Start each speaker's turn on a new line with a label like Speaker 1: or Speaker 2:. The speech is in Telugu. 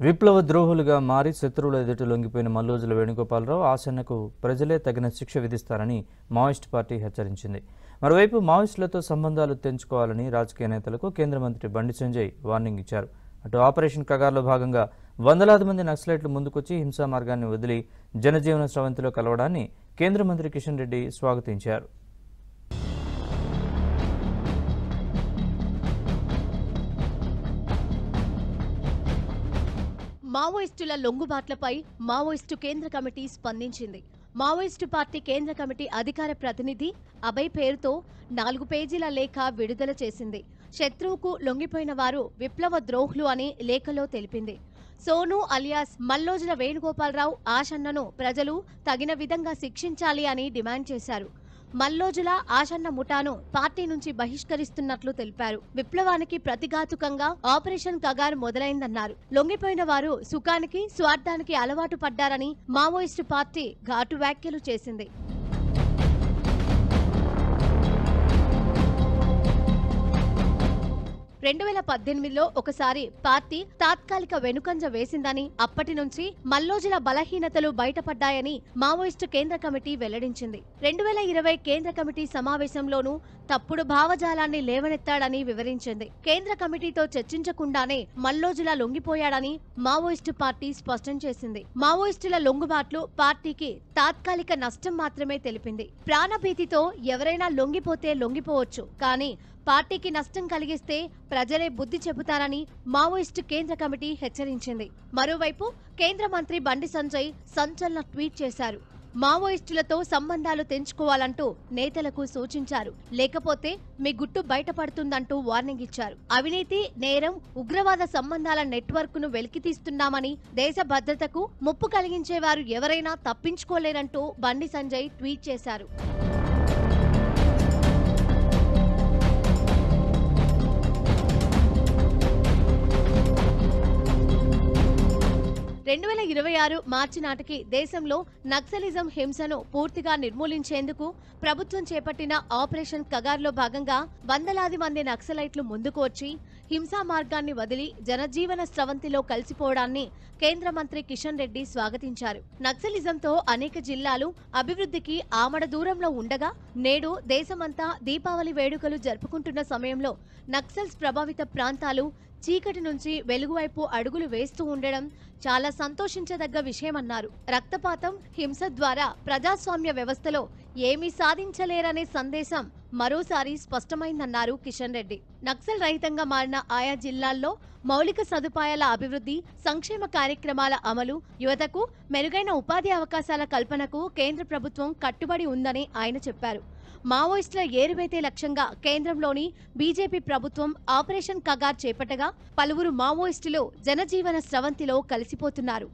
Speaker 1: విప్లవ ద్రోహులుగా మారి శత్రువుల ఎదుట లొంగిపోయిన మల్లోజుల వేణుగోపాలరావు ఆశన్నకు ప్రజలే తగిన శిక్ష విధిస్తారని మావోయిస్ట్ పార్టీ హెచ్చరించింది. మరోవైపు మావోయిస్టులతో సంబంధాలు తెంచుకోవాలని రాజకీయ నేతలకు కేంద్ర మంత్రి బండి సంజయ్ వార్నింగ్ ఇచ్చారు. అటు ఆపరేషన్ కగార్లో భాగంగా వందలాది మంది నక్సలైట్లు ముందుకొచ్చి హింసా మార్గాన్ని వదిలి జనజీవన స్రవంతిలో కలవడాన్ని కేంద్ర మంత్రి కిషన్ రెడ్డి స్వాగతించారు.
Speaker 2: మావోయిస్టుల లొంగుబాట్లపై మావోయిస్టు కేంద్ర కమిటీ స్పందించింది. మావోయిస్టు పార్టీ కేంద్ర కమిటీ అధికార ప్రతినిధి అభయ్ పేరుతో 4 పేజీల లేఖ విడుదల చేసింది. శత్రువుకు లొంగిపోయిన వారు విప్లవ ద్రోహులు అని లేఖలో తెలిపింది. సోను అలియాస్ మల్లోజుల వేణుగోపాలరావు ఆశన్నను ప్రజలు తగిన విధంగా శిక్షించాలి అని డిమాండ్ చేశారు. మల్లోజుల ఆశన్న ముఠాను పార్టీ నుంచి బహిష్కరిస్తున్నట్లు తెలిపారు. విప్లవానికి ప్రతిఘాతుకంగా ఆపరేషన్ కగార్ మొదలైందన్నారు. లొంగిపోయిన వారు సుఖానికి స్వార్థానికి అలవాటు పడ్డారని మావోయిస్టు పార్టీ ఘాటు వ్యాఖ్యలు చేసింది. 2018లో ఒకసారి పార్టీ తాత్కాలిక వెనుకంజ వేసిందని, అప్పటి నుంచి మల్లోజుల బలహీనతలు బయటపడ్డాయని మావోయిస్టు కేంద్ర కమిటీ వెల్లడించింది. 2020 కేంద్ర కమిటీ సమావేశంలోనూ తప్పుడు భావజాలాన్ని లేవనెత్తాడని వివరించింది. కేంద్ర కమిటీతో చర్చించకుండానే మల్లోజుల లొంగిపోయాడని మావోయిస్టు పార్టీ స్పష్టం చేసింది. మావోయిస్టుల లొంగుబాట్లు పార్టీకి తాత్కాలిక నష్టం మాత్రమే తెలిపింది. ప్రాణభీతితో ఎవరైనా లొంగిపోతే లొంగిపోవచ్చు, కానీ పార్టీకి నష్టం కలిగిస్తే ప్రజలే బుద్ధి చెబుతారని మావోయిస్టు కేంద్ర కమిటీ హెచ్చరించింది. మరోవైపు కేంద్ర మంత్రి బండి సంజయ్ సంచలన ట్వీట్ చేశారు. మావోయిస్టులతో సంబంధాలు తెంచుకోవాలంటూ నేతలకు సూచించారు. లేకపోతే మీ గుట్టు బయటపడుతుందంటూ వార్నింగ్ ఇచ్చారు. అవినీతి, నేరం, ఉగ్రవాద సంబంధాల నెట్వర్క్ను వెలికితీస్తున్నామని, దేశ భద్రతకు ముప్పు కలిగించేవారు ఎవరైనా తప్పించుకోలేరంటూ బండి సంజయ్ ట్వీట్ చేశారు. 2026 మార్చి నాటికి దేశంలో నక్సలిజం హింసను పూర్తిగా నిర్మూలించేందుకు ప్రభుత్వం చేపట్టిన ఆపరేషన్ కగార్లో భాగంగా వందలాది మంది నక్సలైట్లు ముందుకు వచ్చి హింసా మార్గాన్ని వదిలి జనజీవన స్రవంతిలో కలిసిపోవడాన్ని కేంద్ర మంత్రి కిషన్ రెడ్డి స్వాగతించారు. నక్సలిజంతో అనేక జిల్లాలు అభివృద్ధికి ఆమడ దూరంలో ఉండగా నేడు దేశమంతా దీపావళి వేడుకలు జరుపుకుంటున్న సమయంలో నక్సల్స్ ప్రభావిత ప్రాంతాలు చీకటి నుంచి వెలుగువైపు అడుగులు వేస్తూ ఉండడం చాలా సంతోషించదగ్గ విషయమన్నారు. రక్తపాతం, హింస ద్వారా ప్రజాస్వామ్య వ్యవస్థలో ఏమీ సాధించలేరనే సందేశం మరోసారి స్పష్టమైందన్నారు కిషన్ రెడ్డి. నక్సల్ రహితంగా మారిన ఆయా జిల్లాల్లో మౌలిక సదుపాయాల అభివృద్ధి, సంక్షేమ కార్యక్రమాల అమలు, యువతకు మెరుగైన ఉపాధి అవకాశాల కల్పనకు కేంద్ర ప్రభుత్వం కట్టుబడి ఉందని ఆయన చెప్పారు. మావోయిస్టుల ఏరువేతే లక్ష్యంగా కేంద్రంలోని బీజేపీ ప్రభుత్వం ఆపరేషన్ కగార్ చేపట్టగా పలువురు మావోయిస్టులు జనజీవన స్రవంతిలో కలిసిపోతున్నారు.